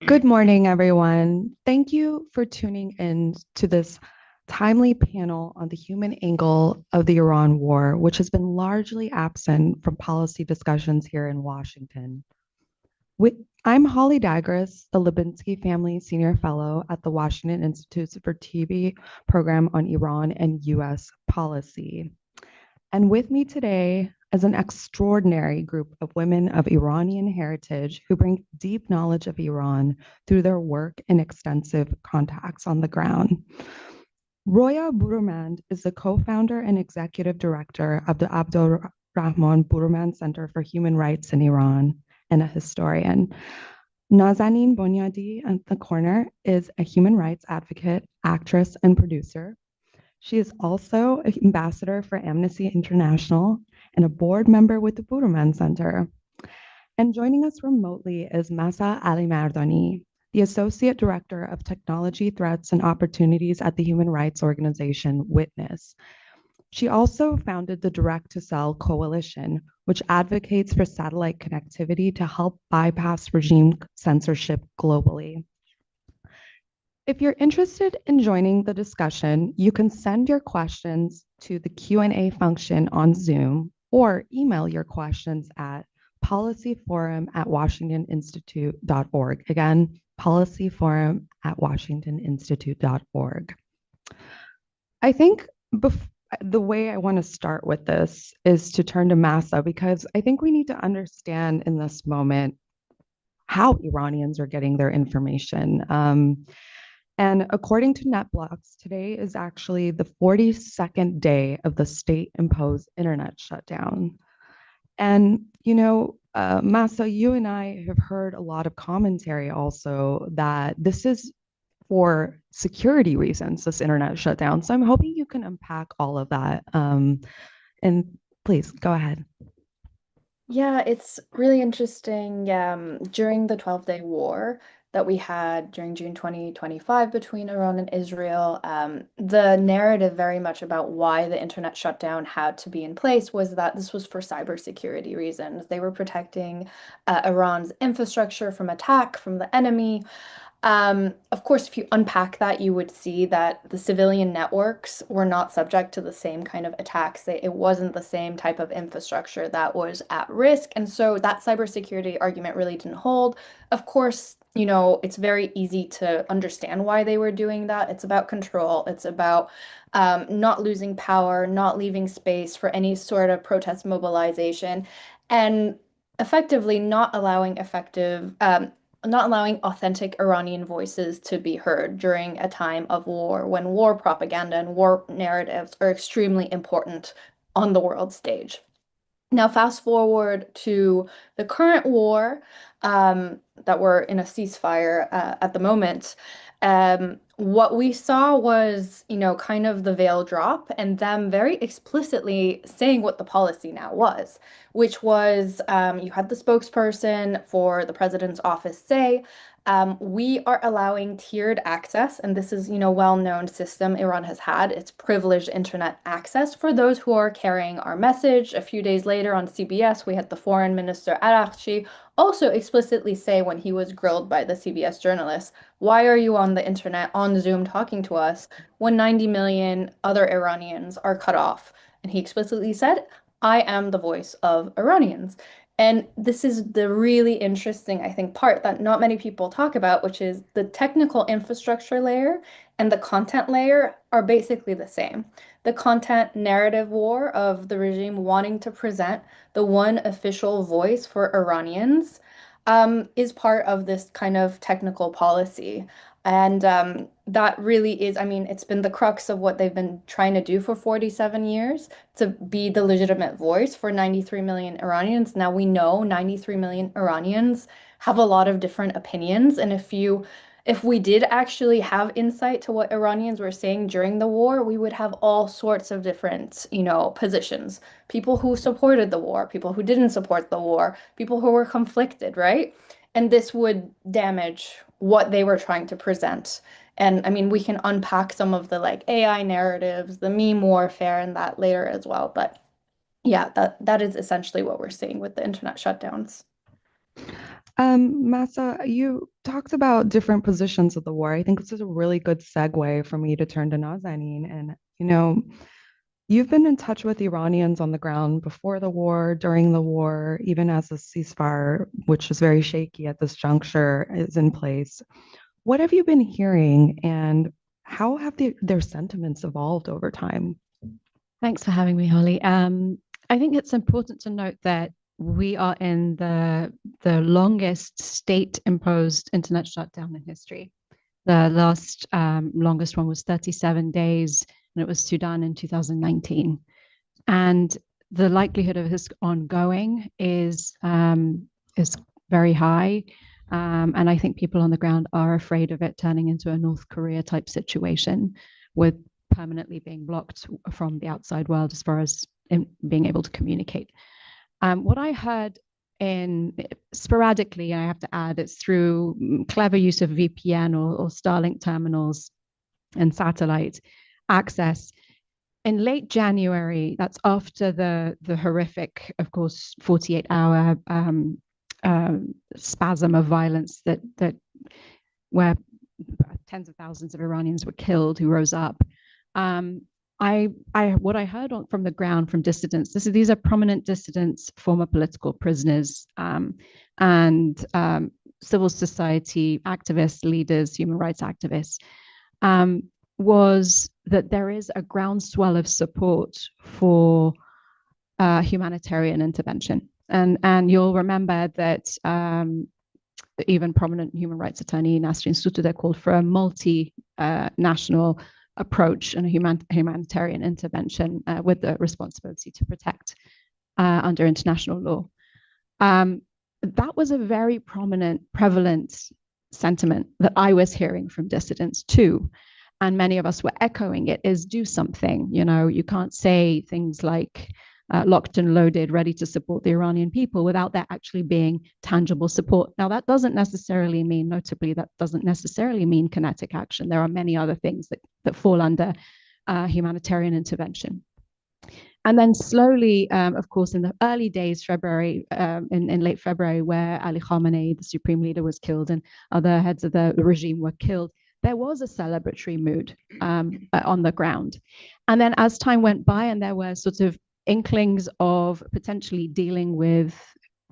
Good morning, everyone. Thank you for tuning in to this timely panel on the human angle of the Iran war, which has been largely absent from policy discussions here in Washington. I'm Holly Dagres, the Libitzky Family Senior Fellow at the Washington Institute's for TV program on Iran and U.S. policy. And with me today is an extraordinary group of women of Iranian heritage who bring deep knowledge of Iran through their work and extensive contacts on the ground. Roya Boroumand is the co-founder and executive director of the Abdulrahman Boroumand Center for Human Rights in Iran and a historian. Nazanin Boniadi at the corner is a human rights advocate, actress, and producer. She is also an ambassador for Amnesty International and a board member with the Boroumand Center. And joining us remotely is Mahsa Alimardani, the Associate Director of Technology Threats and Opportunities at the human rights organization Witness. She also founded the Direct to Cell Coalition, which advocates for satellite connectivity to help bypass regime censorship globally. If you're interested in joining the discussion, you can send your questions to the Q&A function on Zoom or email your questions at policyforum@washingtoninstitute.org. Again, policyforum@washingtoninstitute.org. I think the way I want to start with this is to turn to Mahsa, because I think we need to understand in this moment how Iranians are getting their information. And according to NetBlocks, today is actually the 42nd day of the state-imposed internet shutdown. And, Massa, you and I have heard a lot of commentary also that this is for security reasons, this internet shutdown. So I'm hoping you can unpack all of that. And please go ahead. Yeah, it's really interesting. During the 12-day war that we had during June 2025 between Iran and Israel, the narrative very much about why the internet shutdown had to be in place was that this was for cybersecurity reasons. They were protecting Iran's infrastructure from attack from the enemy. Of course, if you unpack that, you would see that the civilian networks were not subject to the same kind of attacks. It wasn't the same type of infrastructure that was at risk. And so that cybersecurity argument really didn't hold. Of course, it's very easy to understand why they were doing that. It's about control. It's about not losing power, not leaving space for any sort of protest mobilization, and effectively not allowing authentic Iranian voices to be heard during a time of war when war propaganda and war narratives are extremely important on the world stage. Now, fast forward to the current war, that we're in a ceasefire at the moment. What we saw was, kind of the veil drop and them very explicitly saying what the policy now was, which was you had the spokesperson for the president's office say, we are allowing tiered access, and this is, well-known system Iran has had. It's privileged internet access for those who are carrying our message. A few days later on CBS, we had the foreign minister Araghchi also explicitly say when he was grilled by the CBS journalists, why are you on the internet on Zoom talking to us when 90 million other Iranians are cut off? And he explicitly said, I am the voice of Iranians. And this is the really interesting, I think, part that not many people talk about, which is the technical infrastructure layer and the content layer are basically the same. The content narrative war of the regime wanting to present the one official voice for Iranians is part of this kind of technical policy. And that really is, I mean, it's been the crux of what they've been trying to do for 47 years to be the legitimate voice for 93 million Iranians. Now we know 93 million Iranians have a lot of different opinions. And if we did actually have insight to what Iranians were saying during the war, we would have all sorts of different, positions. People who supported the war, people who didn't support the war, people who were conflicted, right? And this would damage what they were trying to present. And I mean, we can unpack some of the like AI narratives, the meme warfare, and that later as well. But yeah, that is essentially what we're seeing with the internet shutdowns. Massa, you talked about different positions of the war. I think this is a really good segue for me to turn to Nazanin. And, you've been in touch with Iranians on the ground before the war, during the war, even as the ceasefire, which is very shaky at this juncture, is in place. What have you been hearing, and how have their sentiments evolved over time? Thanks for having me, Holly. I think it's important to note that we are in the longest state-imposed internet shutdown in history. The last longest one was 37 days, and it was Sudan in 2019. And the likelihood of this ongoing is very high. And I think people on the ground are afraid of it turning into a North Korea type situation with permanently being blocked from the outside world as far as being able to communicate. What I heard sporadically, I have to add, it's through clever use of VPN or Starlink terminals and satellite access. In late January, that's after the horrific, of course, 48-hour spasm of violence that where tens of thousands of Iranians were killed who rose up. What I heard from the ground from dissidents, these are prominent dissidents, former political prisoners, and civil society activists, leaders, human rights activists, was that there is a groundswell of support for humanitarian intervention. And you'll remember that even prominent human rights attorney Nasrin Sotoudeh called for a multinational approach and a humanitarian intervention with the responsibility to protect under international law. That was a very prevalent sentiment that I was hearing from dissidents too. And many of us were echoing it, is do something. You can't say things like locked and loaded, ready to support the Iranian people without there actually being tangible support. Now, that doesn't necessarily mean, notably, that doesn't necessarily mean kinetic action. There are many other things that fall under humanitarian intervention. And then slowly, of course, in the early days, February, in late February, where Ali Khamenei, the supreme leader, was killed and other heads of the regime were killed, there was a celebratory mood on the ground. And then as time went by and there were sort of inklings of potentially dealing with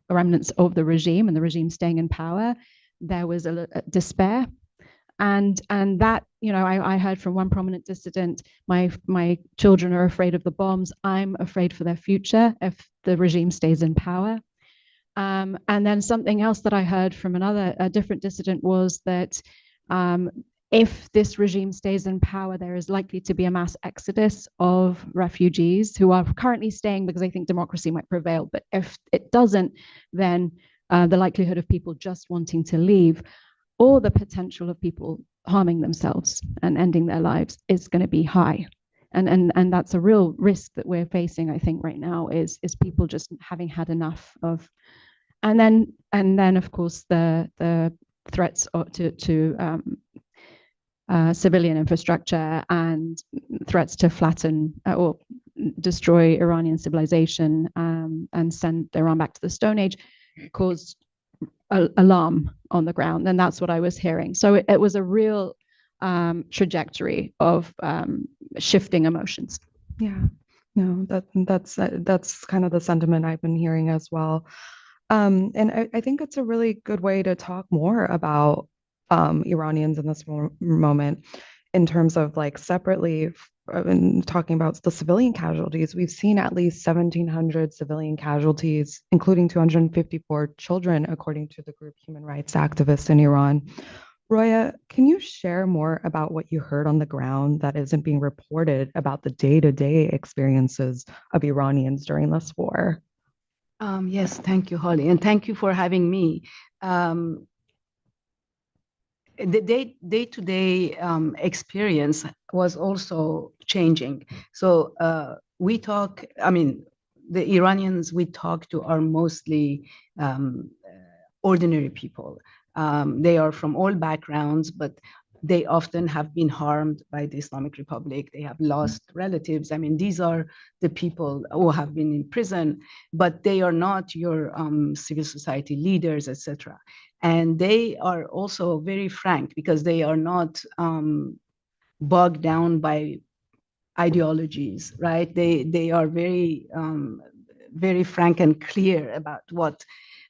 remnants of the regime and the regime staying in power, there was a despair. And that, I heard from one prominent dissident, my children are afraid of the bombs. I'm afraid for their future if the regime stays in power. And then something else that I heard from a different dissident was that if this regime stays in power, there is likely to be a mass exodus of refugees who are currently staying because they think democracy might prevail. But if it doesn't, then the likelihood of people just wanting to leave or the potential of people harming themselves and ending their lives is going to be high. And that's a real risk that we're facing, I think, right now is people just having had enough of. And then of course, the threats to civilian infrastructure and threats to flatten or destroy Iranian civilization and send Iran back to the Stone Age caused alarm on the ground. And that's what I was hearing. So it was a real trajectory of shifting emotions. Yeah, no, that's kind of the sentiment I've been hearing as well. And I think it's a really good way to talk more about Iranians in this moment in terms of like separately talking about the civilian casualties. We've seen at least 1,700 civilian casualties, including 254 children, according to the group Human Rights Activists in Iran. Roya, can you share more about what you heard on the ground that isn't being reported about the day-to-day experiences of Iranians during this war? Yes, thank you, Holly, and thank you for having me. The day-to-day experience was also changing. So the Iranians we talk to are mostly ordinary people. They are from all backgrounds, but they often have been harmed by the Islamic Republic. They have lost relatives. I mean, these are the people who have been in prison, but they are not your civil society leaders, etc. And they are also very frank because they are not bogged down by ideologies, right? They are very frank and clear about what.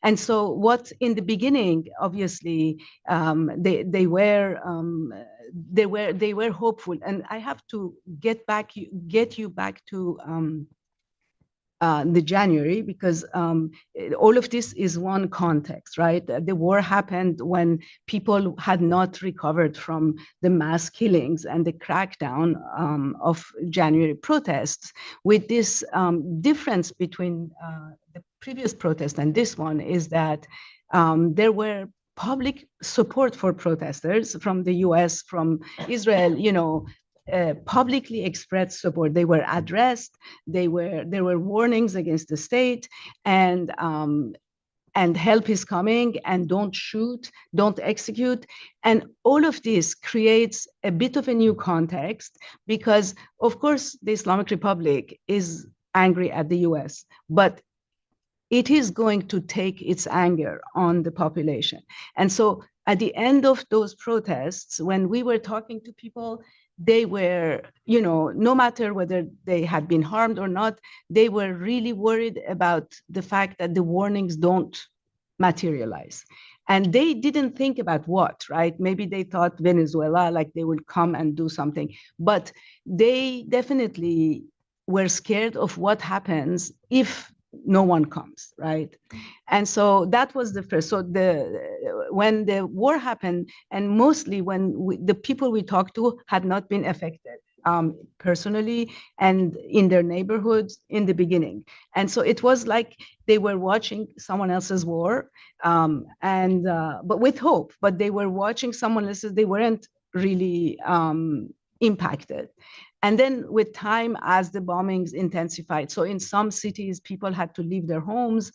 And so what in the beginning, obviously, they were hopeful. And I have to get you back to the January, because all of this is one context, right? The war happened when people had not recovered from the mass killings and the crackdown of January protests. With this difference between the previous protest and this one is that there were public support for protesters from the US, from Israel, publicly expressed support. They were addressed. There were warnings against the state, and help is coming, and don't shoot, don't execute. And all of this creates a bit of a new context because, of course, the Islamic Republic is angry at the US, but it is going to take its anger on the population. And so at the end of those protests, when we were talking to people, they were, no matter whether they had been harmed or not, they were really worried about the fact that the warnings don't materialize. And they didn't think about what, right? Maybe they thought Venezuela, like they would come and do something. But they definitely were scared of what happens if no one comes, right? And so that was the first. So when the war happened, and mostly when the people we talked to had not been affected personally and in their neighborhoods in the beginning. And so it was like they were watching someone else's war, but with hope, but they were watching someone else's, they weren't really impacted. And then with time, as the bombings intensified, so in some cities, people had to leave their homes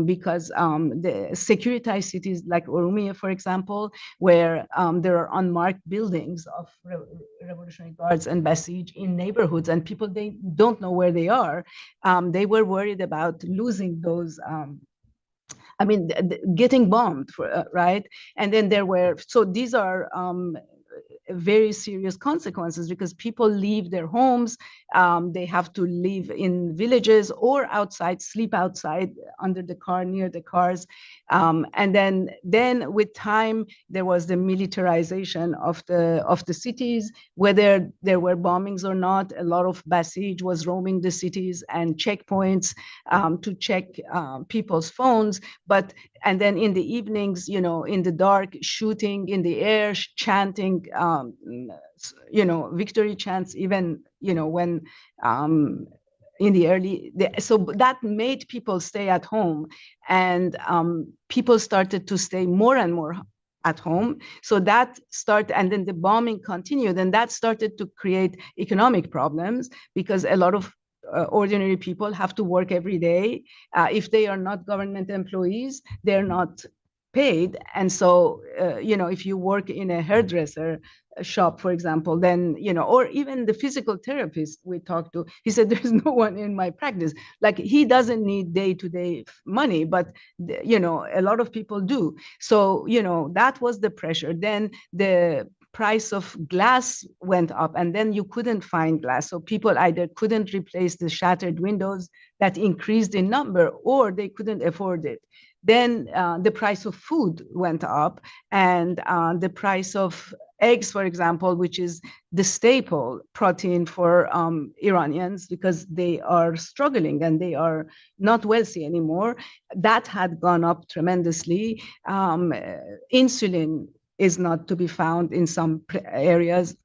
because the securitized cities like Oromia, for example, where there are unmarked buildings of Revolutionary Guards and Basij in neighborhoods, and people, they don't know where they are. They were worried about losing those getting bombed, right? And then so these are very serious consequences because people leave their homes. They have to live in villages or outside, sleep outside under the car, near the cars. And then with time, there was the militarization of the cities, whether there were bombings or not. A lot of Basij was roaming the cities and checkpoints to check people's phones. And then in the evenings, in the dark, shooting in the air, chanting, victory chants, even, when in the early, so that made people stay at home, and people started to stay more and more at home. So that started, and then the bombing continued, and that started to create economic problems because a lot of ordinary people have to work every day. If they are not government employees, they're not paid. And so, if you work in a hairdresser shop, for example, then, or even the physical therapist we talked to, he said, there's no one in my practice. Like, he doesn't need day-to-day money, but, a lot of people do. So, that was the pressure. Then the price of glass went up, and then you couldn't find glass. So people either couldn't replace the shattered windows that increased in number, or they couldn't afford it. Then the price of food went up, and the price of eggs, for example, which is the staple protein for Iranians because they are struggling and they are not wealthy anymore, that had gone up tremendously. Insulin is not to be found in some areas.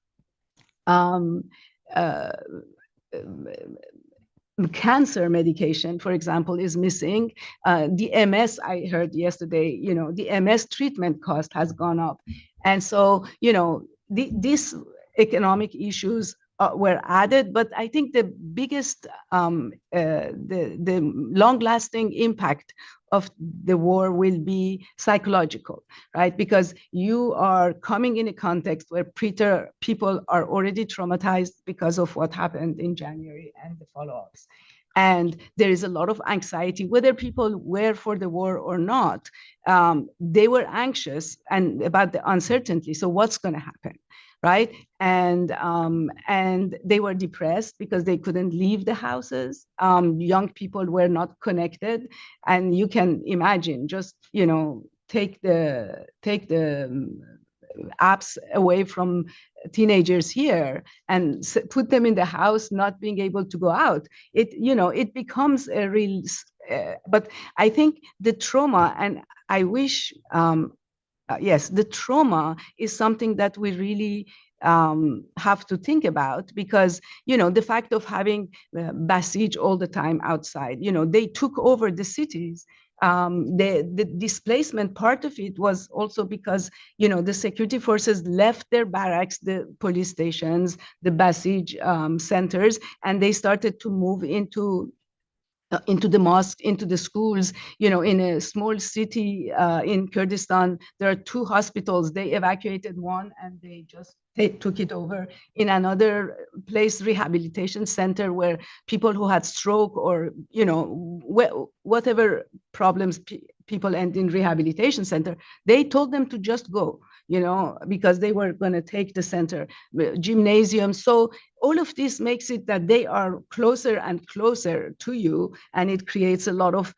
Cancer medication, for example, is missing. The MS, I heard yesterday, the MS treatment cost has gone up. And so, these economic issues were added, but I think the biggest, the long-lasting impact of the war will be psychological, right? Because you are coming in a context where people are already traumatized because of what happened in January and the follow-ups. And there is a lot of anxiety, whether people were for the war or not. They were anxious and about the uncertainty. So what's going to happen, right? And they were depressed because they couldn't leave the houses. Young people were not connected, and you can imagine, just take the apps away from teenagers here and put them in the house, not being able to go out. It becomes a real. But I think the trauma, and I wish, yes, the trauma is something that we really have to think about, because the fact of having Basij all the time outside, they took over the cities. The displacement part of it was also because the security forces left their barracks, the police stations, the Basij centers, and they started to move into the mosque, into the schools. In a small city in Kurdistan, there are 2 hospitals. They evacuated one and they just took it over. In another place, rehabilitation center, where people who had stroke or whatever problems people end in rehabilitation center, they told them to just go, because they were going to take the center, gymnasium. So all of this makes it that they are closer and closer to you, and it creates a lot of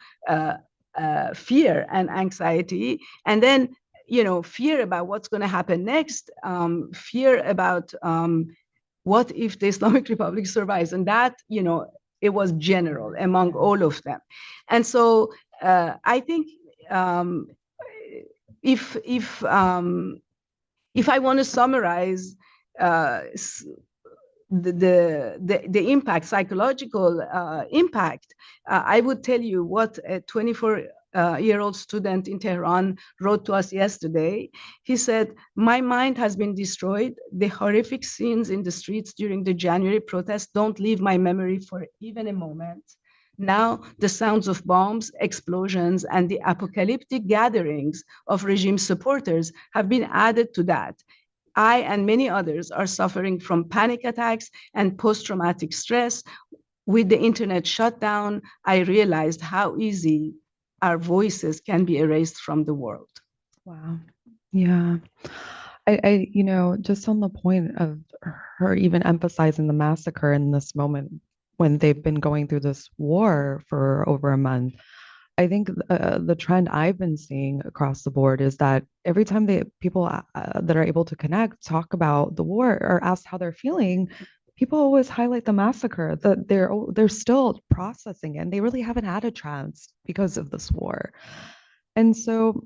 fear and anxiety. And then, fear about what's going to happen next, fear about what if the Islamic Republic survives, and that, it was general among all of them. And so I think if I want to summarize the impact, psychological impact, I would tell you what a 24-year-old student in Tehran wrote to us yesterday. He said, "My mind has been destroyed. The horrific scenes in the streets during the January protests don't leave my memory for even a moment. Now the sounds of bombs, explosions, and the apocalyptic gatherings of regime supporters have been added to that. I and many others are suffering from panic attacks and post-traumatic stress. With the internet shutdown, I realized how easy our voices can be erased from the world." Wow. Yeah. I just on the point of her even emphasizing the massacre in this moment when they've been going through this war for over a month, I think the trend I've been seeing across the board is that every time people that are able to connect talk about the war or ask how they're feeling, people always highlight the massacre, that they're still processing it, and they really haven't had a chance because of this war. And so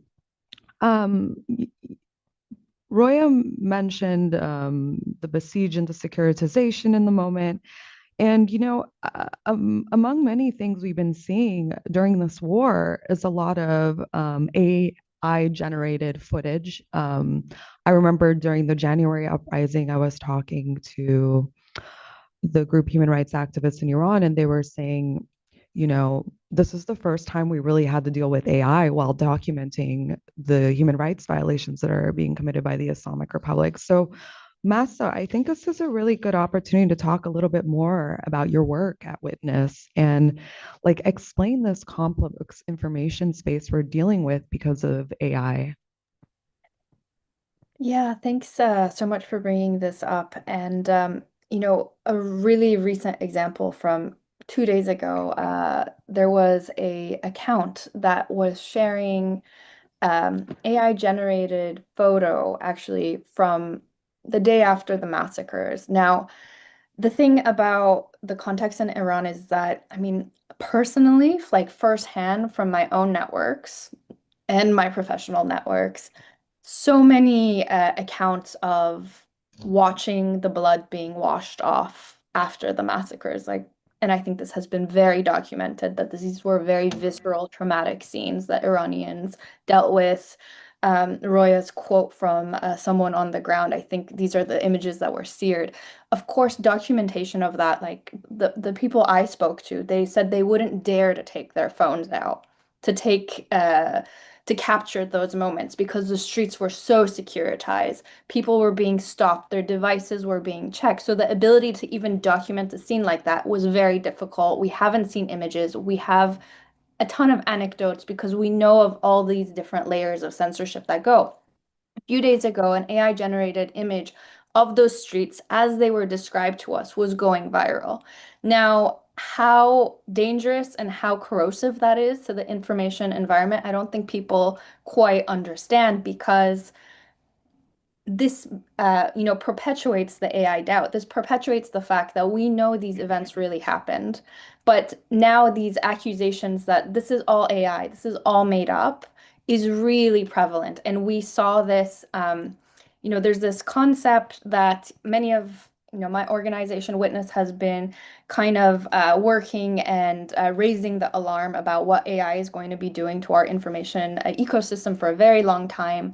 Roya mentioned the besiege and the securitization in the moment. And, among many things we've been seeing during this war is a lot of AI generated footage. I remember during the January uprising, I was talking to the group human rights activists in Iran, and they were saying, this is the first time we really had to deal with AI while documenting the human rights violations that are being committed by the Islamic Republic. So, Mahsa, I think this is a really good opportunity to talk a little bit more about your work at Witness and explain this complex information space we're dealing with because of AI. Yeah, thanks so much for bringing this up. And, a really recent example from 2 days ago, there was a account that was sharing AI-generated photo actually from the day after the massacres. Now, the thing about the context in Iran is that, I mean, personally, firsthand from my own networks and my professional networks, so many accounts of watching the blood being washed off after the massacres. And I think this has been very documented that these were very visceral, traumatic scenes that Iranians dealt with. Roya's quote from someone on the ground, I think these are the images that were seared. Of course, documentation of that, the people I spoke to, they said they wouldn't dare to take their phones out to capture those moments because the streets were so securitized. People were being stopped, their devices were being checked. So the ability to even document a scene like that was very difficult. We haven't seen images. We have a ton of anecdotes because we know of all these different layers of censorship that go. A few days ago, an AI generated image of those streets as they were described to us was going viral. Now, how dangerous and how corrosive that is to the information environment, I don't think people quite understand because this perpetuates the AI doubt. This perpetuates the fact that we know these events really happened, but now these accusations that this is all AI, this is all made up, is really prevalent. And we saw this, there's this concept that many of my organization Witness has been kind of working and raising the alarm about what AI is going to be doing to our information ecosystem for a very long time.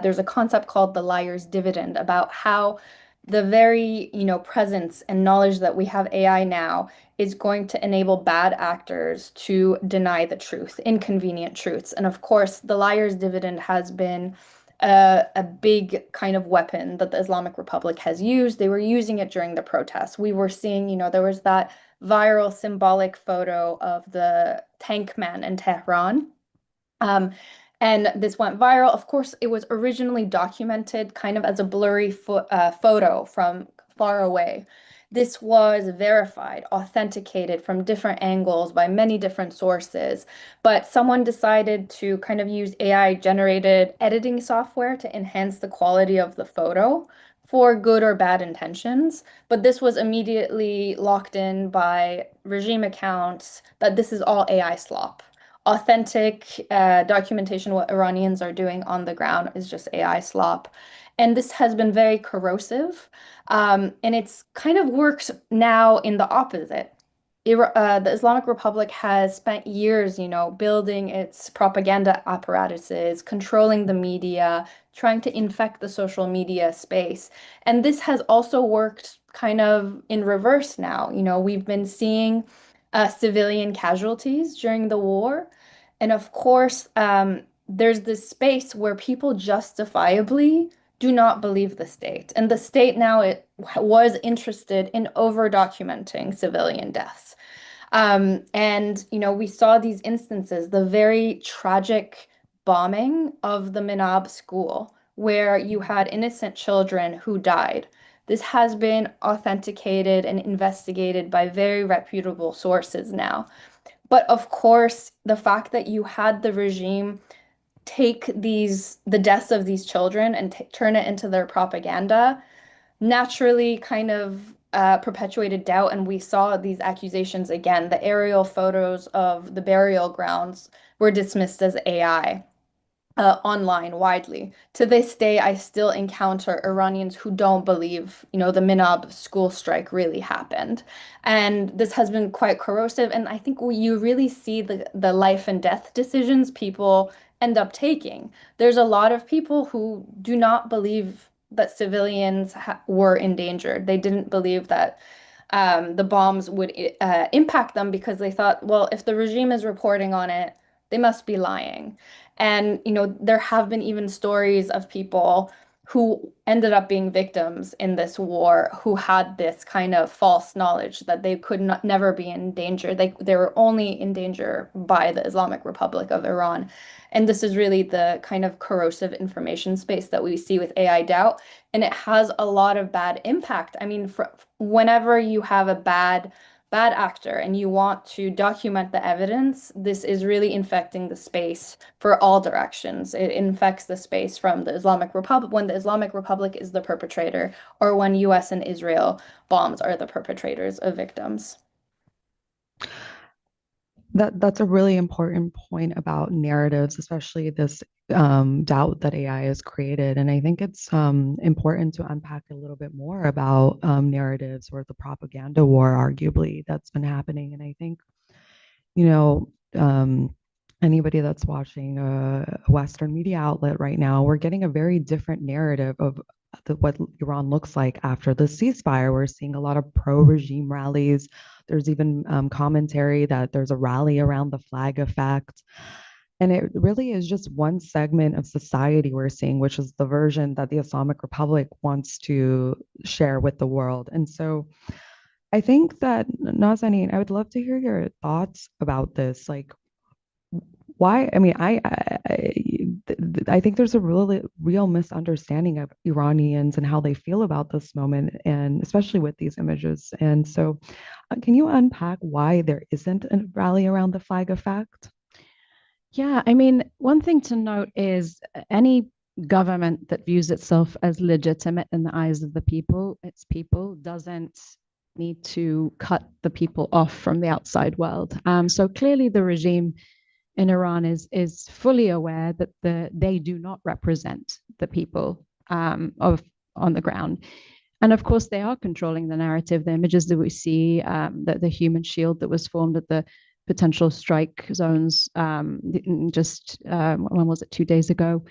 There's a concept called the liar's dividend about how the very presence and knowledge that we have AI now is going to enable bad actors to deny the truth, inconvenient truths. And of course, the liar's dividend has been a big kind of weapon that the Islamic Republic has used. They were using it during the protests. We were seeing, there was that viral symbolic photo of the tank man in Tehran. And this went viral. Of course, it was originally documented kind of as a blurry photo from far away. This was verified, authenticated from different angles by many different sources, but someone decided to kind of use AI-generated editing software to enhance the quality of the photo for good or bad intentions. But this was immediately locked in by regime accounts that this is all AI slop. Authentic documentation, what Iranians are doing on the ground is just AI slop. And this has been very corrosive. And it's kind of works now in the opposite. The Islamic Republic has spent years, building its propaganda apparatuses, controlling the media, trying to infect the social media space. And this has also worked kind of in reverse now. We've been seeing civilian casualties during the war. And of course, there's this space where people justifiably do not believe the state. And the state now was interested in over-documenting civilian deaths. And we saw these instances, the very tragic bombing of the Minab school, where you had innocent children who died. This has been authenticated and investigated by very reputable sources now. But of course, the fact that you had the regime take the deaths of these children and turn it into their propaganda naturally kind of perpetuated doubt. And we saw these accusations again. The aerial photos of the burial grounds were dismissed as AI. Online widely. To this day, I still encounter Iranians who don't believe, the Minab school strike really happened. And this has been quite corrosive. And I think you really see the life and death decisions people end up taking. There's a lot of people who do not believe that civilians were endangered. They didn't believe that the bombs would impact them because they thought, well, if the regime is reporting on it, they must be lying. And, there have been even stories of people who ended up being victims in this war who had this kind of false knowledge that they could never be in danger. They were only in danger by the Islamic Republic of Iran. And this is really the kind of corrosive information space that we see with AI doubt. And it has a lot of bad impact. I mean, whenever you have a bad actor and you want to document the evidence, this is really infecting the space for all directions. It infects the space from the Islamic Republic when the Islamic Republic is the perpetrator, or when US and Israel bombs are the perpetrators of victims. That's a really important point about narratives, especially this doubt that AI has created. And I think it's important to unpack a little bit more about narratives or the propaganda war, arguably, that's been happening. And I think, anybody that's watching a Western media outlet right now, we're getting a very different narrative of what Iran looks like after the ceasefire. We're seeing a lot of pro-regime rallies. There's even commentary that there's a rally around the flag effect. And it really is just one segment of society we're seeing, which is the version that the Islamic Republic wants to share with the world. And so I think that, Nazanin, I would love to hear your thoughts about this. Like, why? I mean, I think there's a really real misunderstanding of Iranians and how they feel about this moment, and especially with these images. And so, can you unpack why there isn't a rally around the flag effect? Yeah, I mean, one thing to note is any government that views itself as legitimate in the eyes of the people, its people, doesn't need to cut the people off from the outside world. So clearly, the regime in Iran is fully aware that they do not represent the people of on the ground. And of course, they are controlling the narrative. The images that we see, the human shield that was formed at the potential strike zones just when was it 2 days ago?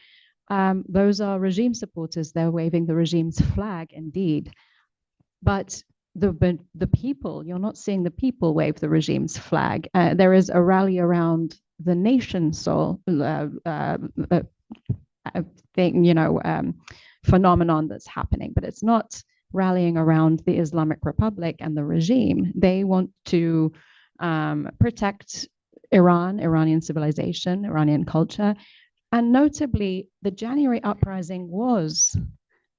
Those are regime supporters. They're waving the regime's flag, indeed. But the people, you're not seeing the people wave the regime's flag. There is a rally around the nation soul thing, phenomenon that's happening, but it's not rallying around the Islamic Republic and the regime. They want to protect Iran, Iranian civilization, Iranian culture. And notably, the January uprising was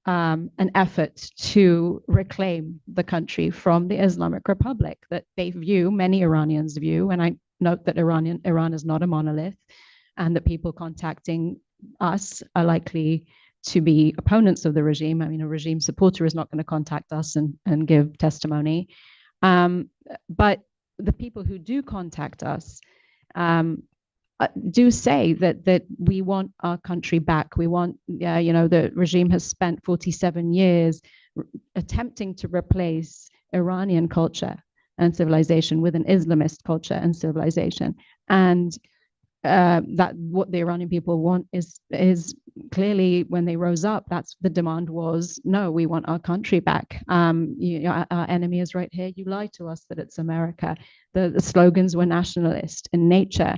an effort to reclaim the country from the Islamic Republic that they view, many Iranians view, and I note that Iran is not a monolith, and that people contacting us are likely to be opponents of the regime. I mean, a regime supporter is not going to contact us and give testimony. But the people who do contact us do say that we want our country back. We want, the regime has spent 47 years attempting to replace Iranian culture and civilization with an Islamist culture and civilization. And that what the Iranian people want is clearly, when they rose up, that's the demand was, no, we want our country back. Our enemy is right here. You lie to us that it's America. The slogans were nationalist in nature.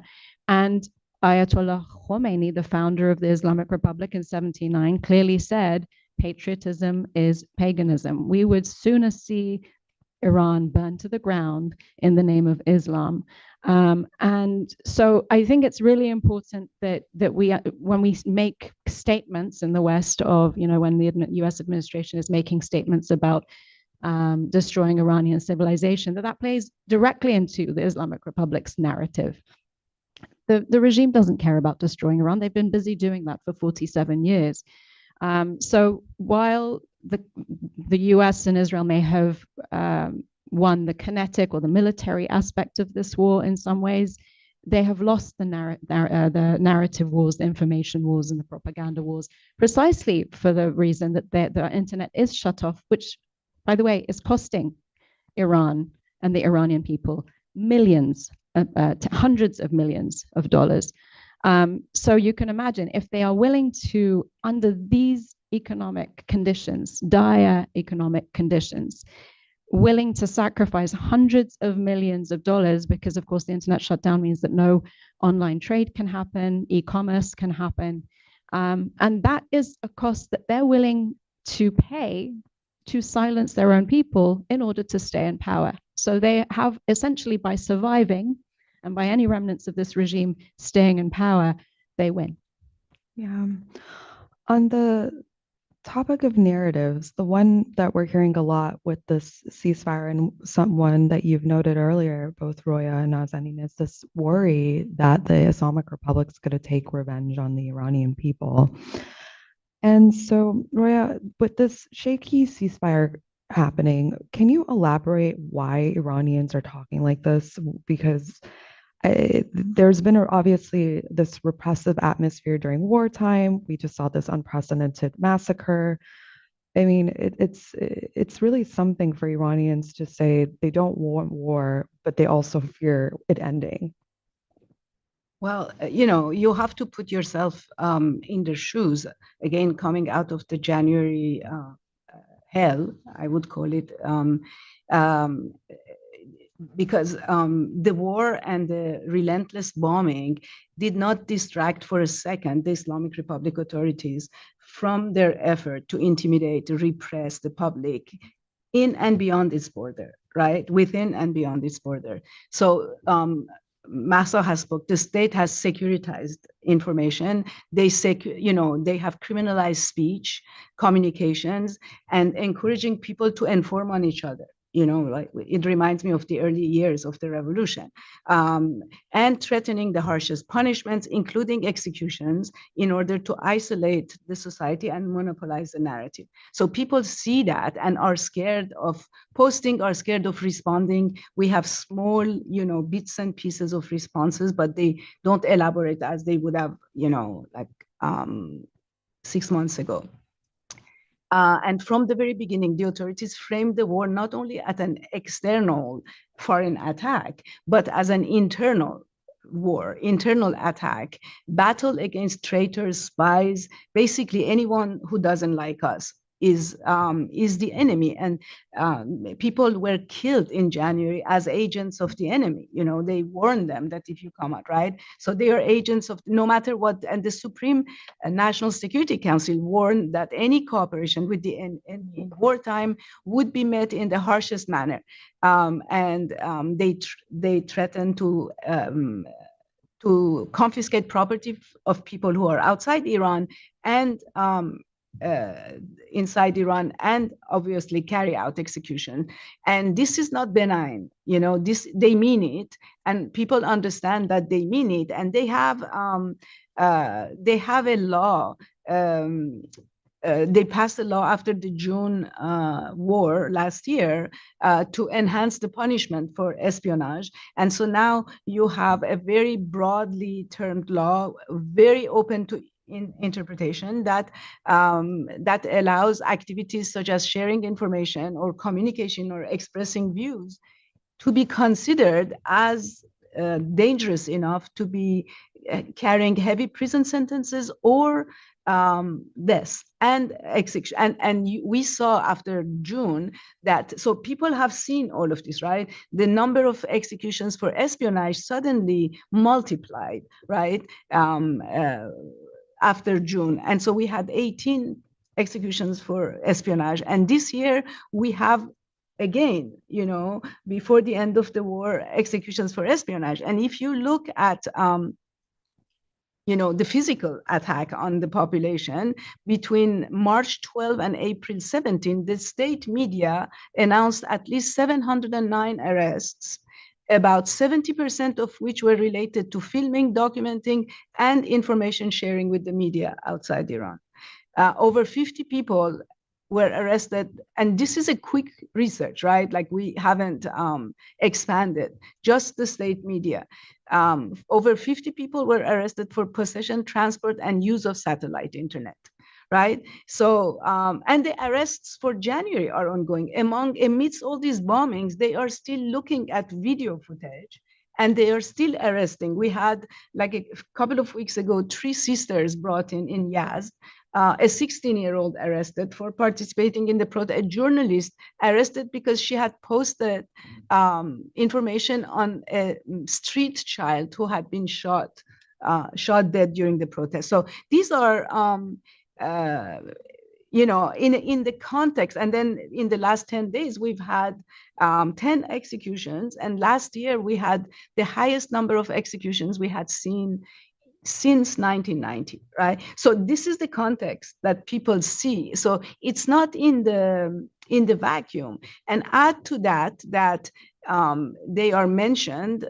And Ayatollah Khomeini, the founder of the Islamic Republic in 1979, clearly said patriotism is paganism. We would sooner see Iran burned to the ground in the name of Islam. And so I think it's really important that we, when we make statements in the West of, when the US administration is making statements about destroying Iranian civilization, that plays directly into the Islamic Republic's narrative. The regime doesn't care about destroying Iran. They've been busy doing that for 47 years. So while the US and Israel may have won the kinetic or the military aspect of this war in some ways, they have lost the narrative wars, the information wars, and the propaganda wars, precisely for the reason that the internet is shut off, which, by the way, is costing Iran and the Iranian people millions, hundreds of millions of dollars. So you can imagine, if they are willing to, under these economic conditions, dire economic conditions, willing to sacrifice hundreds of millions of dollars, because of course the internet shutdown means that no online trade can happen, e-commerce can happen, and that is a cost that they're willing to pay to silence their own people in order to stay in power. So they have essentially, by surviving and by any remnants of this regime staying in power, they win. Yeah. On the topic of narratives, the one that we're hearing a lot with this ceasefire, and someone that you've noted earlier, both Roya and Nazanin, is this worry that the Islamic Republic's going to take revenge on the Iranian people. And so, Roya, with this shaky ceasefire happening, can you elaborate why Iranians are talking like this? Because there's been obviously this repressive atmosphere during wartime. We just saw this unprecedented massacre. I mean, it's really something for Iranians to say they don't want war, but they also fear it ending. Well, you have to put yourself in their shoes. Again, coming out of the January hell, I would call it, um, because the war and the relentless bombing did not distract for a second the Islamic Republic authorities from their effort to intimidate, repress the public in and beyond its border, right? Within and beyond its border. So Mahsa has spoke. The state has securitized information. They they have criminalized speech, communications, and encouraging people to inform on each other. Like it reminds me of the early years of the revolution, and threatening the harshest punishments, including executions, in order to isolate the society and monopolize the narrative. So people see that and are scared of posting, are scared of responding. We have small, bits and pieces of responses, but they don't elaborate as they would have, like 6 months ago. And from the very beginning, the authorities framed the war not only as an external foreign attack, but as an internal war, internal attack, battle against traitors, spies, basically anyone who doesn't like us is the enemy. And people were killed in January as agents of the enemy. They warned them that if you come out, right? So they are agents of no matter what. And the Supreme National Security Council warned that any cooperation with the enemy in wartime would be met in the harshest manner. And they threatened to confiscate property of people who are outside Iran and inside Iran, and obviously carry out execution. And this is not benign. They mean it, and people understand that they mean it, and they have a law. They passed a law after the June war last year to enhance the punishment for espionage. And so now you have a very broadly termed law, very open to interpretation, that allows activities such as sharing information or communication or expressing views to be considered as dangerous enough to be carrying heavy prison sentences or death and execution. And we saw after June that, so people have seen all of this, right? The number of executions for espionage suddenly multiplied, right? After June. And so we had 18 executions for espionage. And this year we have, again, before the end of the war, executions for espionage. And if you look at the physical attack on the population between March 12 and April 17, the state media announced at least 709 arrests, about 70% of which were related to filming, documenting, and information sharing with the media outside Iran. Over 50 people were arrested, and this is a quick research, right? Like we haven't expanded, just the state media. Over 50 people were arrested for possession, transport, and use of satellite internet, right? So, and the arrests for January are ongoing. Amidst all these bombings, they are still looking at video footage, and they are still arresting. We had, like a couple of weeks ago, 3 sisters brought in Yazd, a 16-year-old arrested for participating in the protest, a journalist arrested because she had posted information on a street child who had been shot dead during the protest. So these are, in the context, and then in the last 10 days, we've had 10 executions, and last year we had the highest number of executions we had seen since 1990, right? So this is the context that people see. So it's not in the vacuum. And add to that they are mentioned.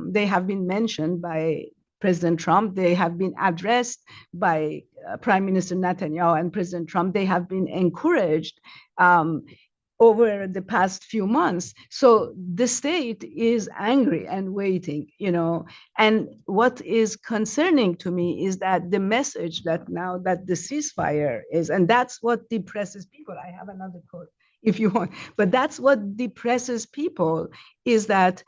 They have been mentioned by President Trump. They have been addressed by Prime Minister Netanyahu and President Trump. They have been encouraged over the past few months. So the state is angry and waiting, and what is concerning to me is that the message that now that the ceasefire is, and that's what depresses people. I have another quote if you want, but that's what depresses people, is that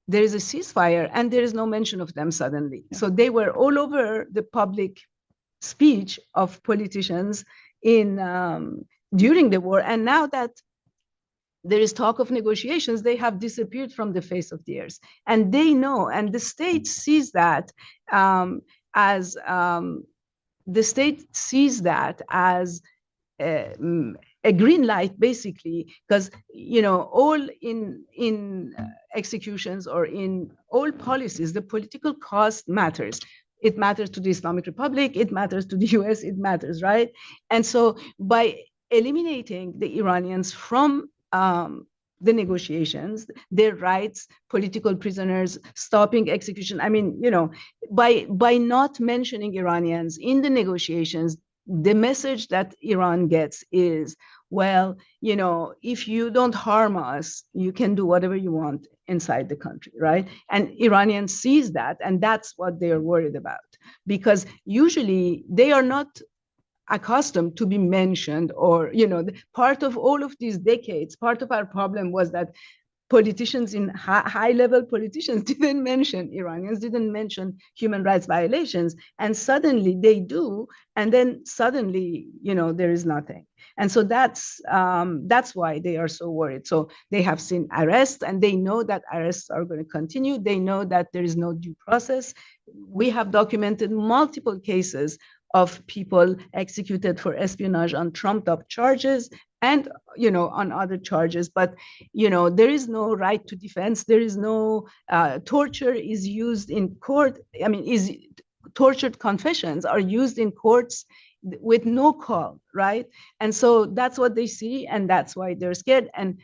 there is a ceasefire, and there is no mention of them suddenly. Yeah. So they were all over the public speech of politicians in during the war, and now that there is talk of negotiations, they have disappeared from the face of the earth. And they know, and the state sees that as a green light, basically, because all in executions or in all policies, the political cost matters. It matters to the Islamic Republic, it matters to the US, it matters, right? And so by eliminating the Iranians from the negotiations, their rights, political prisoners, stopping execution. I mean, by not mentioning Iranians in the negotiations, the message that Iran gets is, well, if you don't harm us, you can do whatever you want inside the country, right? And Iranians sees that, and that's what they're worried about, because usually they are not accustomed to be mentioned, or part of all of these decades, part of our problem was that politicians in high-level politicians didn't mention Iranians, didn't mention human rights violations, and suddenly they do, and then suddenly there is nothing. And so that's why they are so worried. So they have seen arrests, and they know that arrests are going to continue. They know that there is no due process. We have documented multiple cases of people executed for espionage on trumped-up charges and on other charges, but there is no right to defense. There is no torture is used in court. I mean, tortured confessions are used in courts with no call, right? And so that's what they see, and that's why they're scared. And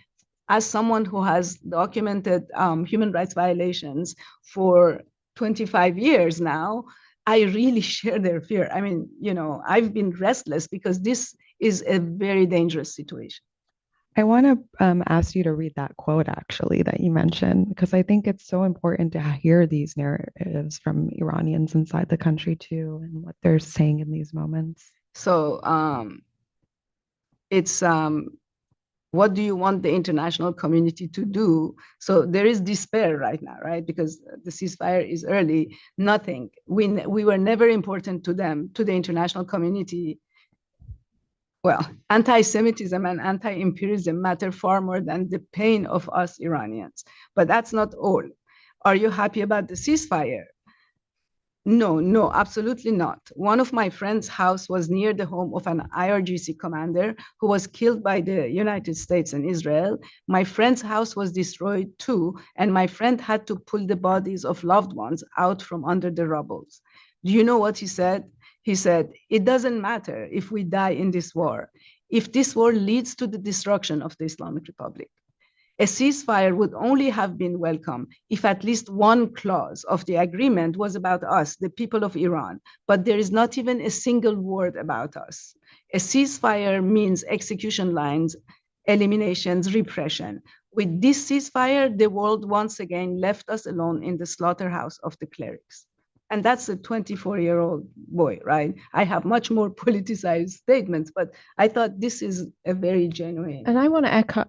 as someone who has documented human rights violations for 25 years now, I really share their fear. I mean, I've been restless because this is a very dangerous situation. I want to ask you to read that quote, actually, that you mentioned, because I think it's so important to hear these narratives from Iranians inside the country, too, and what they're saying in these moments. So it's what do you want the international community to do? So there is despair right now, right? Because the ceasefire is early, nothing. We were never important to them, to the international community. Well, anti-Semitism and anti-imperialism matter far more than the pain of us Iranians. But that's not all. Are you happy about the ceasefire? No, absolutely not. One of my friend's house was near the home of an IRGC commander who was killed by the United States and Israel. My friend's house was destroyed too, and my friend had to pull the bodies of loved ones out from under the rubble. Do you know what he said? He said, it doesn't matter if we die in this war, if this war leads to the destruction of the Islamic Republic. A ceasefire would only have been welcome if at least one clause of the agreement was about us, the people of Iran, but there is not even a single word about us. A ceasefire means execution lines, eliminations, repression. With this ceasefire, the world once again left us alone in the slaughterhouse of the clerics. And that's a 24-year-old boy, right? I have much more politicized statements, but I thought this is a very genuine. And I want to echo,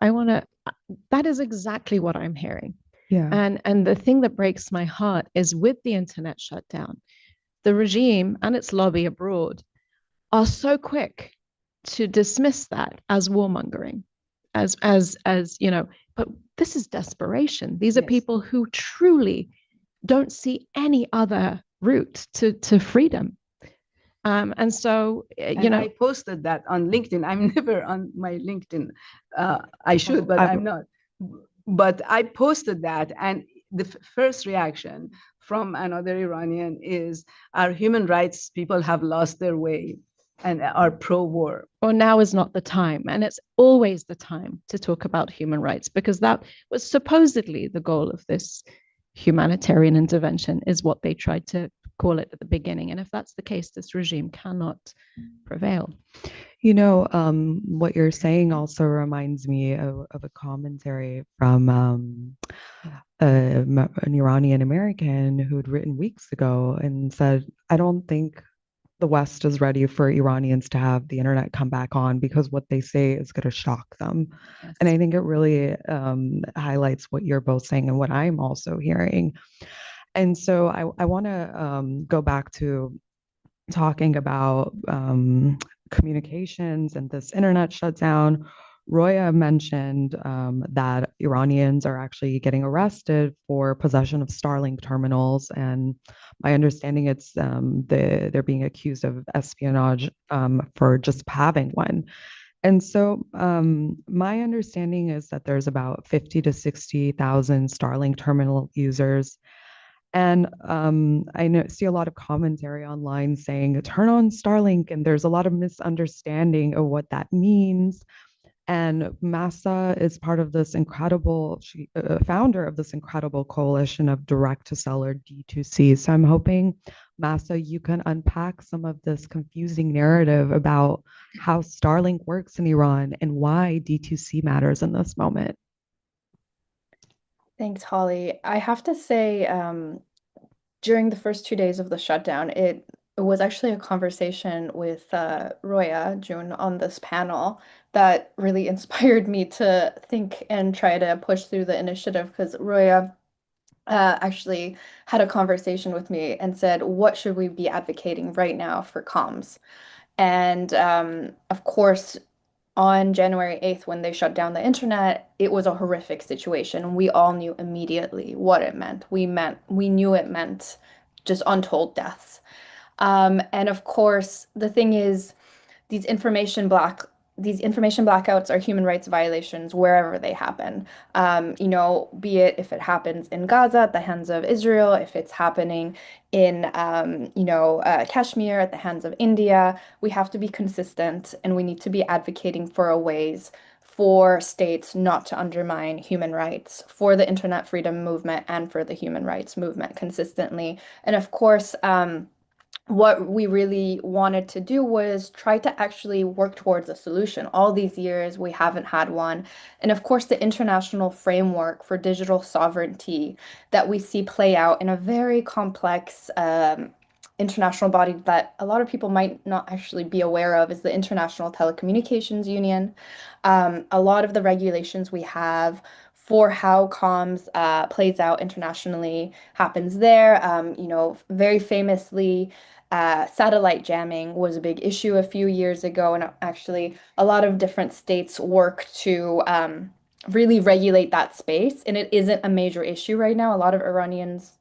that is exactly what I'm hearing. Yeah. And the thing that breaks my heart is with the internet shutdown, the regime and its lobby abroad are so quick to dismiss that as warmongering, as but this is desperation. These are people who truly don't see any other route to freedom. And so, I posted that on LinkedIn. I'm never on my LinkedIn. I should, but I'm not. But I posted that, and the first reaction from another Iranian is, our human rights people have lost their way and are pro-war. Or now is not the time. And it's always the time to talk about human rights, because that was supposedly the goal of this humanitarian intervention, is what they tried to call it at the beginning. And if that's the case, this regime cannot prevail. What you're saying also reminds me of a commentary from an Iranian American who had written weeks ago and said, I don't think the West is ready for Iranians to have the internet come back on because what they say is going to shock them. Yes. And I think it really highlights what you're both saying and what I'm also hearing. And so I want to go back to talking about communications and this internet shutdown. Roya mentioned that Iranians are actually getting arrested for possession of Starlink terminals, and my understanding it's they're being accused of espionage for just having one. And so my understanding is that there's about 50 to 60,000 Starlink terminal users. And see a lot of commentary online saying turn on Starlink, and there's a lot of misunderstanding of what that means. And Mahsa is part of this incredible, founder of this incredible coalition of direct to seller D2C. So I'm hoping, Mahsa, you can unpack some of this confusing narrative about how Starlink works in Iran and why D2C matters in this moment. Thanks, Holly. I have to say, during the first 2 days of the shutdown, it was actually a conversation with Roya June on this panel that really inspired me to think and try to push through the initiative because Roya actually had a conversation with me and said, what should we be advocating right now for comms? And of course, on January 8th, when they shut down the internet, it was a horrific situation. We all knew immediately what it meant. We knew it meant just untold deaths. And of course, the thing is, these information blackouts are human rights violations wherever they happen. Be it if it happens in Gaza at the hands of Israel, if it's happening in, Kashmir at the hands of India, we have to be consistent and we need to be advocating for a ways for states not to undermine human rights, for the internet freedom movement and for the human rights movement consistently. And of course, what we really wanted to do was try to actually work towards a solution. All these years, we haven't had one. And of course, the international framework for digital sovereignty that we see play out in a very complex international body that a lot of people might not actually be aware of is the International Telecommunications Union. A lot of the regulations we have for how comms plays out internationally happens there. Very famously, satellite jamming was a big issue a few years ago, and actually a lot of different states work to really regulate that space, and it isn't a major issue right now. A lot of Iranians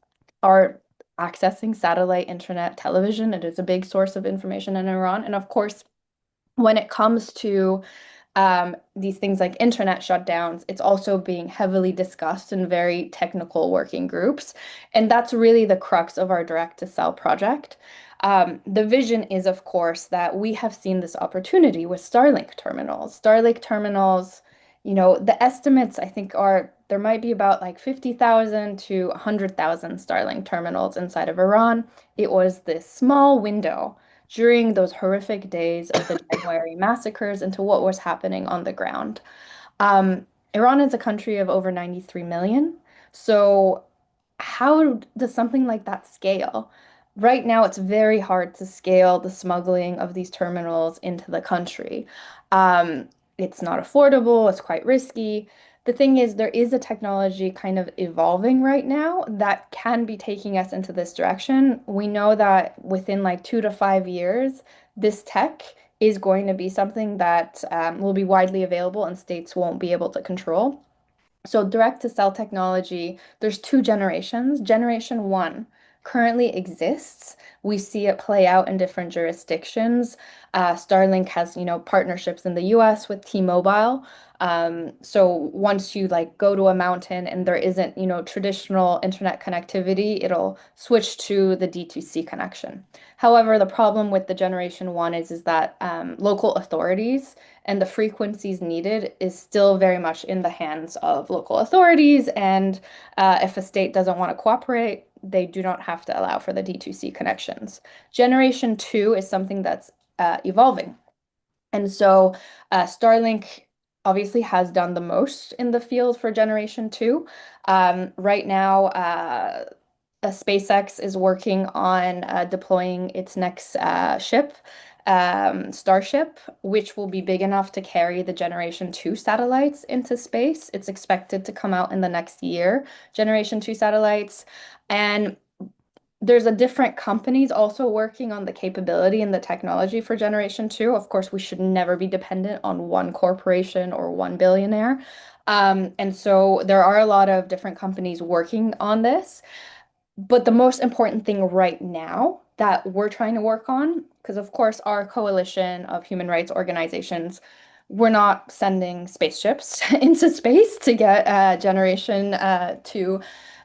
are accessing satellite internet television. It is a big source of information in Iran, and of course, when it comes to these things like internet shutdowns, it's also being heavily discussed in very technical working groups. And that's really the crux of our direct to cell project. The vision is, of course, that we have seen this opportunity with Starlink terminals. Starlink terminals, the estimates I think are there might be about like 50,000 to 100,000 Starlink terminals inside of Iran. It was this small window during those horrific days of the January massacres into what was happening on the ground. Iran is a country of over 93 million. So how does something like that scale? Right now, it's very hard to scale the smuggling of these terminals into the country. It's not affordable, it's quite risky. The thing is, there is a technology kind of evolving right now that can be taking us into this direction. We know that within like 2 to 5 years, this tech is going to be something that will be widely available and states won't be able to control. So direct to cell technology, there's two generations. Generation one currently exists. We see it play out in different jurisdictions. Starlink has, partnerships in the US with T-Mobile. So once you like go to a mountain and there isn't, traditional internet connectivity, it'll switch to the D2C connection. However, the problem with the generation one is that local authorities and the frequencies needed is still very much in the hands of local authorities. And if a state doesn't want to cooperate, they do not have to allow for the D2C connections. Generation two is something that's evolving. And so Starlink obviously has done the most in the field for generation two. Right now, SpaceX is working on deploying its next ship, Starship, which will be big enough to carry the Generation 2 satellites into space. It's expected to come out in the next year, Generation 2 satellites. And there's a different companies also working on the capability and the technology for Generation 2. Of course, we should never be dependent on one corporation or one billionaire. And so there are a lot of different companies working on this. But the most important thing right now that we're trying to work on, because of course our coalition of human rights organizations, we're not sending spaceships into space to get Generation 2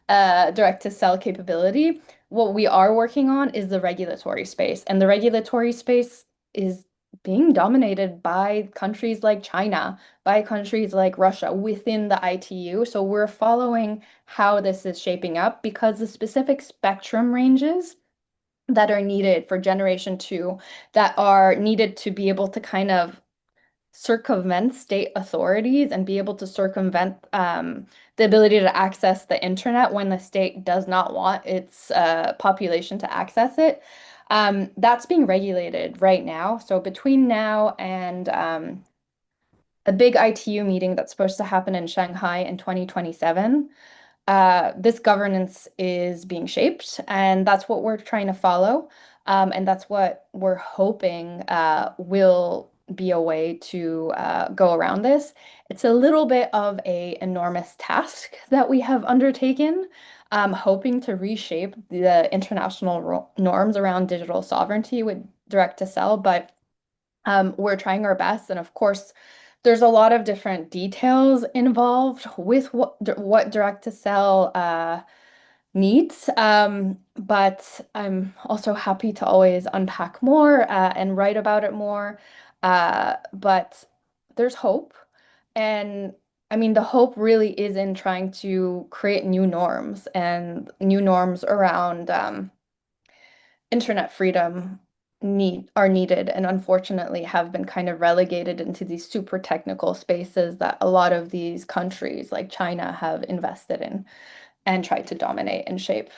direct-to-cell capability. What we are working on is the regulatory space, and the regulatory space is being dominated by countries like China, by countries like Russia within the ITU. So we're following how this is shaping up because the specific spectrum ranges that are needed for Generation 2 that are needed to be able to kind of circumvent state authorities and be able to circumvent the ability to access the internet when the state does not want its population to access it. That's being regulated right now. So between now and a big ITU meeting that's supposed to happen in Shanghai in 2027, this governance is being shaped, and that's what we're trying to follow. And that's what we're hoping will be a way to go around this. It's a little bit of an enormous task that we have undertaken, hoping to reshape the international norms around digital sovereignty with direct to cell, but we're trying our best. And of course, there's a lot of different details involved with what direct to cell needs. But I'm also happy to always unpack more and write about it more. But there's hope. And I mean, the hope really is in trying to create new norms and new norms around internet freedom are needed and unfortunately have been kind of relegated into these super technical spaces that a lot of these countries like China have invested in and tried to dominate and shape.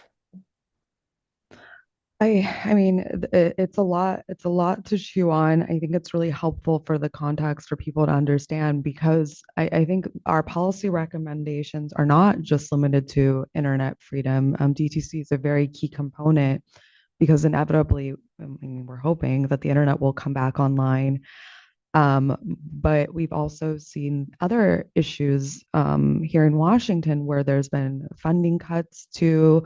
I mean, it's a lot. It's a lot to chew on. I think it's really helpful for the context for people to understand because I think our policy recommendations are not just limited to internet freedom. DTC is a very key component because inevitably, I mean, we're hoping that the internet will come back online. But we've also seen other issues here in Washington where there's been funding cuts to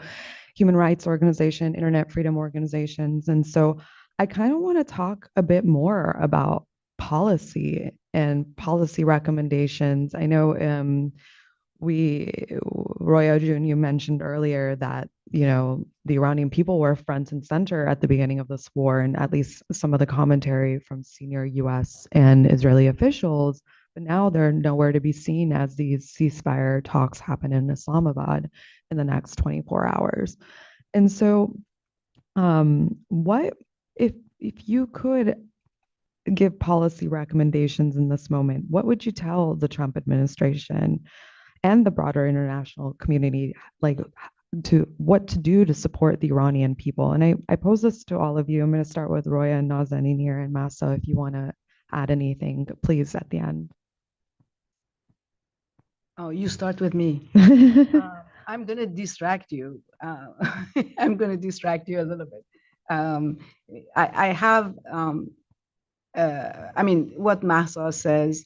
human rights organization, internet freedom organizations. And so I kind of want to talk a bit more about policy and policy recommendations. I know Roya Jun, you mentioned earlier that, you know, the Iranian people were front and center at the beginning of this war, and at least some of the commentary from senior US and Israeli officials, but now they're nowhere to be seen as these ceasefire talks happen in Islamabad in the next 24 hours. And so what if you could give policy recommendations in this moment, what would you tell the Trump administration and the broader international community, like what to do to support the Iranian people? And I pose this to all of you. I'm going to start with Roya and Nazanin here, and Mahsa, if you want to add anything, please at the end. Oh, you start with me. I'm going to distract you. I'm going to distract you a little bit. I have, I mean, what Mahsa says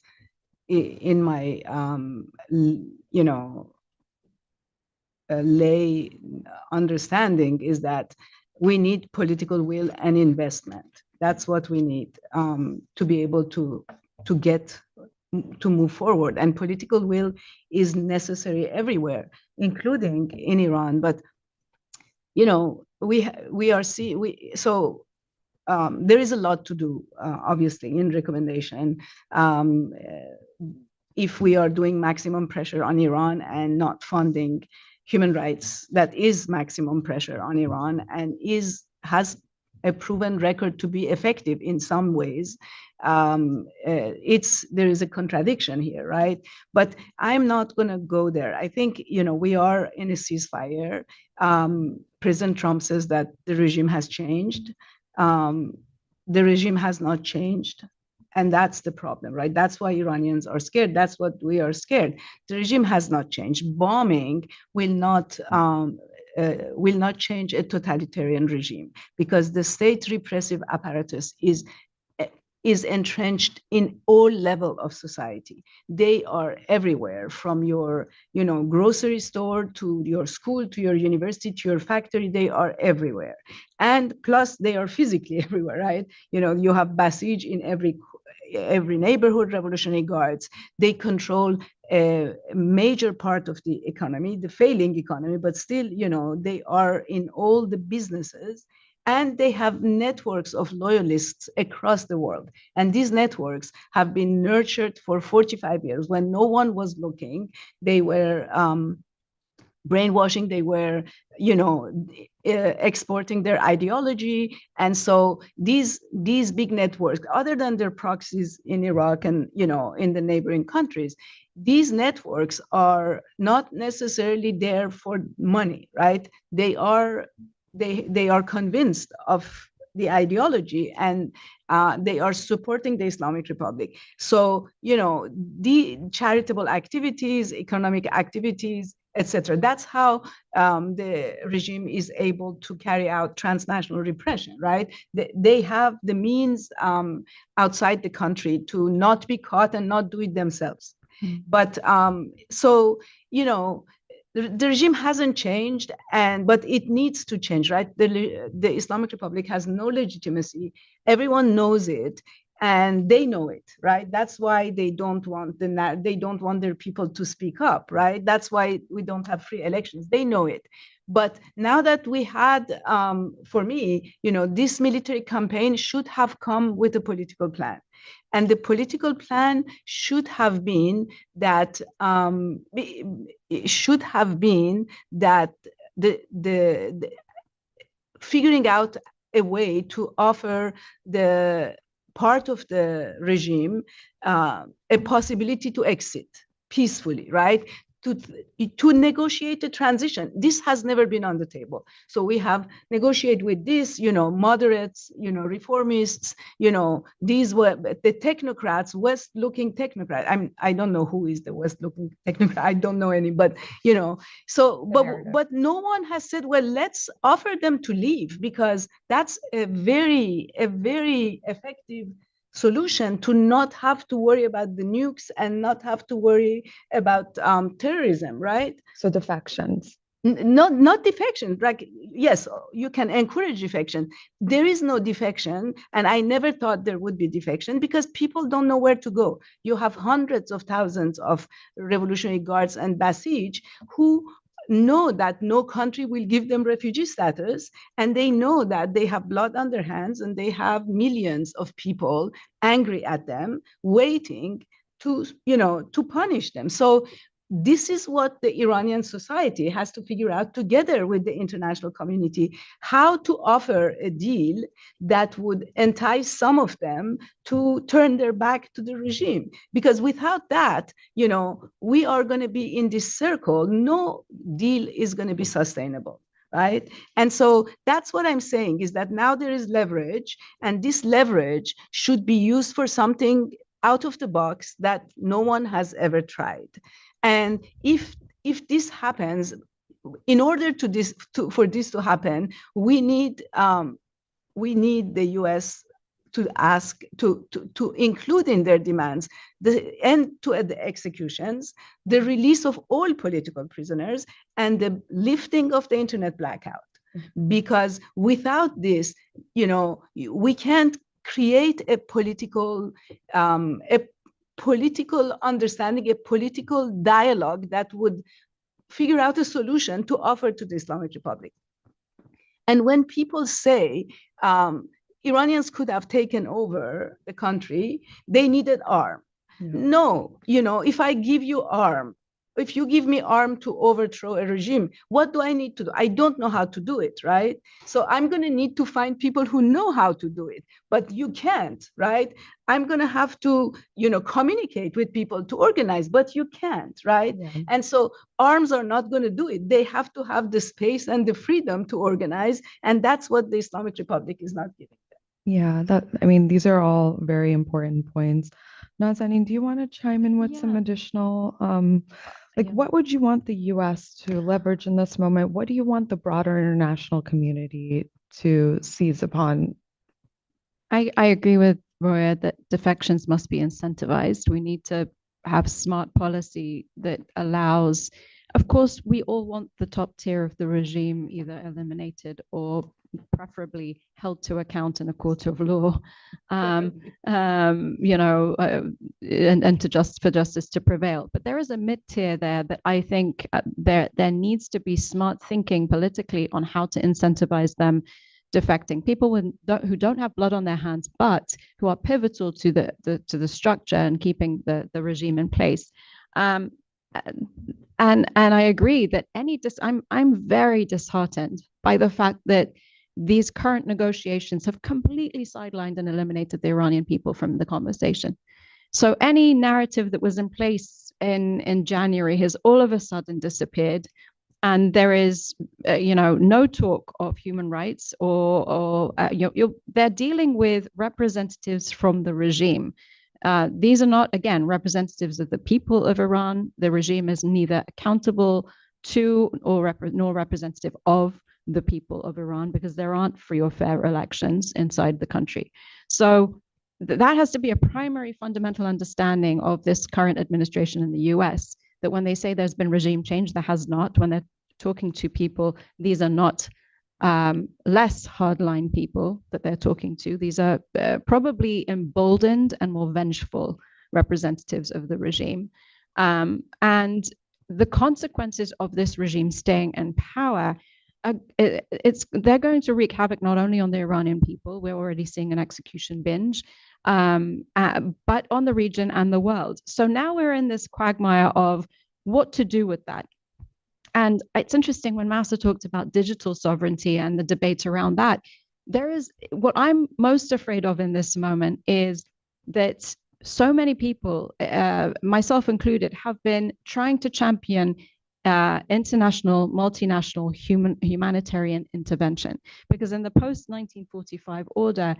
in my, you know, lay understanding is that we need political will and investment. That's what we need to be able to get to move forward. And political will is necessary everywhere, including in Iran. But you know, there is a lot to do, obviously, in recommendation. If we are doing maximum pressure on Iran and not funding human rights, that is maximum pressure on Iran and has a proven record to be effective in some ways. There is a contradiction here, right? But I'm not going to go there. I think, you know, we are in a ceasefire. President Trump says that the regime has changed. The regime has not changed. And that's the problem, right? That's why Iranians are scared. That's what we are scared. The regime has not changed. Bombing will not change a totalitarian regime, because the state repressive apparatus is entrenched in all levels of society. They are everywhere, from your grocery store to your school to your university to your factory. They are everywhere, and plus they are physically everywhere, right? You have Basij in every neighborhood, Revolutionary Guards. They control a major part of the economy, the failing economy, but still, they are in all the businesses, and they have networks of loyalists across the world. And these networks have been nurtured for 45 years. When no one was looking, they were brainwashing, they were, exporting their ideology. And so these big networks, other than their proxies in Iraq and, in the neighboring countries, these networks are not necessarily there for money, right? They are convinced of the ideology, and they are supporting the Islamic Republic. So, the charitable activities, economic activities, etc. That's how the regime is able to carry out transnational repression, right? They have the means outside the country to not be caught and not do it themselves. Mm-hmm. But so, the regime hasn't changed, but it needs to change, right? The Islamic Republic has no legitimacy. Everyone knows it, and they know it, right? That's why they don't want their people to speak up, right? That's why we don't have free elections. They know it. But now that we had, for me, this military campaign should have come with a political plan. And the political plan should have been that the figuring out a way to offer the part of the regime a possibility to exit peacefully, right? To negotiate a transition. This has never been on the table. So we have negotiated with this, moderates, reformists, these were the technocrats, West-looking technocrats. I don't know who is the West-looking technocrat. I don't know any, but but no one has said, well, let's offer them to leave, because that's a very effective solution to not have to worry about the nukes and not have to worry about terrorism, right? So defections. Not defection. Like, yes, you can encourage defection. There is no defection, and I never thought there would be defection, because people don't know where to go. You have hundreds of thousands of Revolutionary Guards and Basij who know that no country will give them refugee status, and they know that they have blood on their hands, and they have millions of people angry at them, waiting to punish them. So this is what the Iranian society has to figure out, together with the international community, how to offer a deal that would entice some of them to turn their back to the regime. Because without that, we are going to be in this circle. No deal is going to be sustainable, right? And so that's what I'm saying, is that now there is leverage, and this leverage should be used for something out of the box that no one has ever tried. And if this happens, in order for this to happen, we need the U.S. to ask to include in their demands the end to the executions, the release of all political prisoners, and the lifting of the internet blackout. Because without this, we can't create a political understanding, a political dialogue that would figure out a solution to offer to the Islamic Republic. And when people say Iranians could have taken over the country, they needed arm. Yeah. No, if I give you arm, if you give me arm to overthrow a regime, what do I need to do? I don't know how to do it, right? So I'm going to need to find people who know how to do it, but you can't, right? I'm going to have to, communicate with people to organize, but you can't, right? Yeah. And so arms are not going to do it. They have to have the space and the freedom to organize. And that's what the Islamic Republic is not giving them. Yeah, these are all very important points. Nazanin, do you want to chime in with some additional, what would you want the US to leverage in this moment? What do you want the broader international community to seize upon? I agree with Roya that defections must be incentivized. We need to have smart policy that allows, of course, we all want the top tier of the regime either eliminated or preferably held to account in a court of law, and for justice to prevail. But there is a mid-tier there that I think there needs to be smart thinking politically on how to incentivize them defecting, people who don't have blood on their hands, but who are pivotal to the structure and keeping the regime in place. And I agree that I'm very disheartened by the fact that these current negotiations have completely sidelined and eliminated the Iranian people from the conversation. So any narrative that was in place in January has all of a sudden disappeared. And there is, no talk of human rights they're dealing with representatives from the regime. These are not, again, representatives of the people of Iran. The regime is neither accountable to nor representative of the people of Iran because there aren't free or fair elections inside the country. So that has to be a primary fundamental understanding of this current administration in the US, that when they say there's been regime change, there has not. When they're talking to people, these are not less hardline people that they're talking to. These are probably emboldened and more vengeful representatives of the regime. And the consequences of this regime staying in power, they're going to wreak havoc not only on the Iranian people, we're already seeing an execution binge, but on the region and the world. So now we're in this quagmire of what to do with that. And it's interesting when Mahsa talked about digital sovereignty and the debate around that. What I'm most afraid of in this moment is that so many people, myself included, have been trying to champion international, multinational humanitarian intervention, because in the post-1945 order,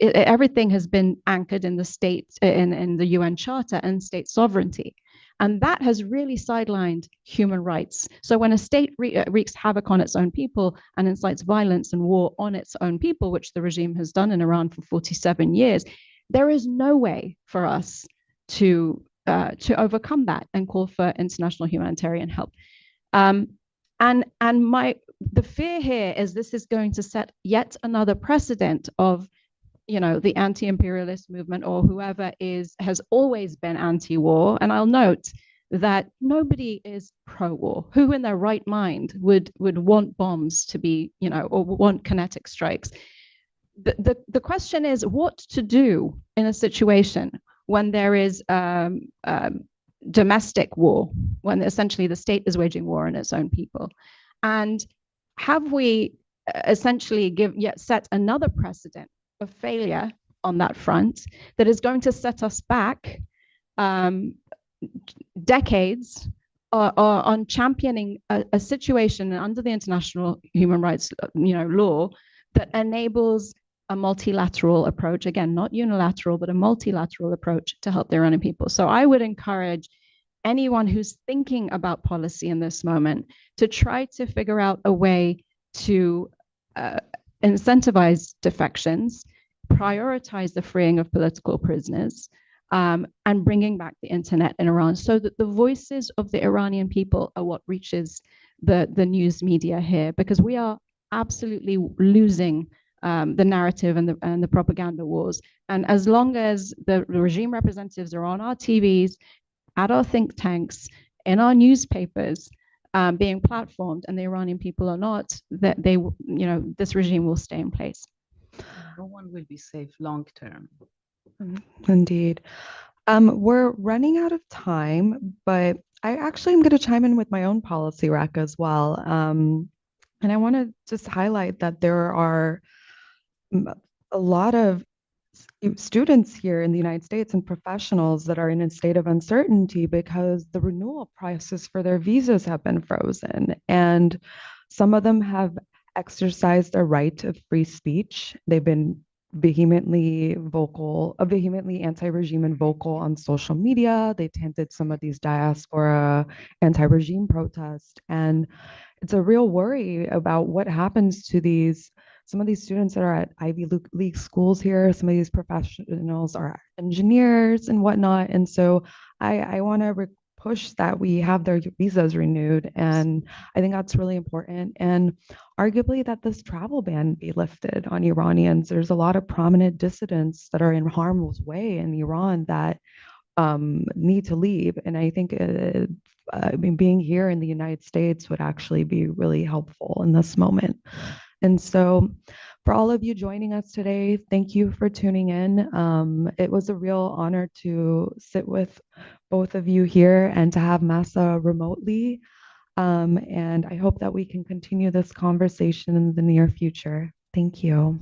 everything has been anchored in the state, in the UN Charter and state sovereignty. And that has really sidelined human rights. So when a state wreaks havoc on its own people and incites violence and war on its own people, which the regime has done in Iran for 47 years, there is no way for us to overcome that and call for international humanitarian help. The fear here is this is going to set yet another precedent of, the anti-imperialist movement or whoever has always been anti-war. And I'll note that nobody is pro-war. Who in their right mind would want bombs to be, or want kinetic strikes? The question is what to do in a situation when there is domestic war, when essentially the state is waging war on its own people. And have we essentially set another precedent of failure on that front that is going to set us back decades on championing a situation under the international human rights law that enables a multilateral approach, again, not unilateral, but a multilateral approach to help the Iranian people. So I would encourage anyone who's thinking about policy in this moment to try to figure out a way to incentivize defections, prioritize the freeing of political prisoners, and bringing back the internet in Iran so that the voices of the Iranian people are what reaches the news media here, because we are absolutely losing the narrative and the propaganda wars. And as long as the regime representatives are on our TVs, at our think tanks, in our newspapers, being platformed, and the Iranian people are not, that this regime will stay in place. No one will be safe long term. Indeed. We're running out of time, but I actually am going to chime in with my own policy rack as well. And I want to just highlight that there are a lot of students here in the United States and professionals that are in a state of uncertainty because the renewal prices for their visas have been frozen. And some of them have exercised a right of free speech. They've been vehemently anti-regime and vocal on social media. They attended some of these diaspora anti-regime protests. And it's a real worry about what happens to some of these students that are at Ivy League schools here. Some of these professionals are engineers and whatnot. And so I want to push that we have their visas renewed. And I think that's really important. And arguably that this travel ban be lifted on Iranians. There's a lot of prominent dissidents that are in harm's way in Iran that need to leave. And I think I mean, being here in the United States would actually be really helpful in this moment. And so for all of you joining us today, thank you for tuning in. It was a real honor to sit with both of you here and to have Mahsa remotely. And I hope that we can continue this conversation in the near future. Thank you.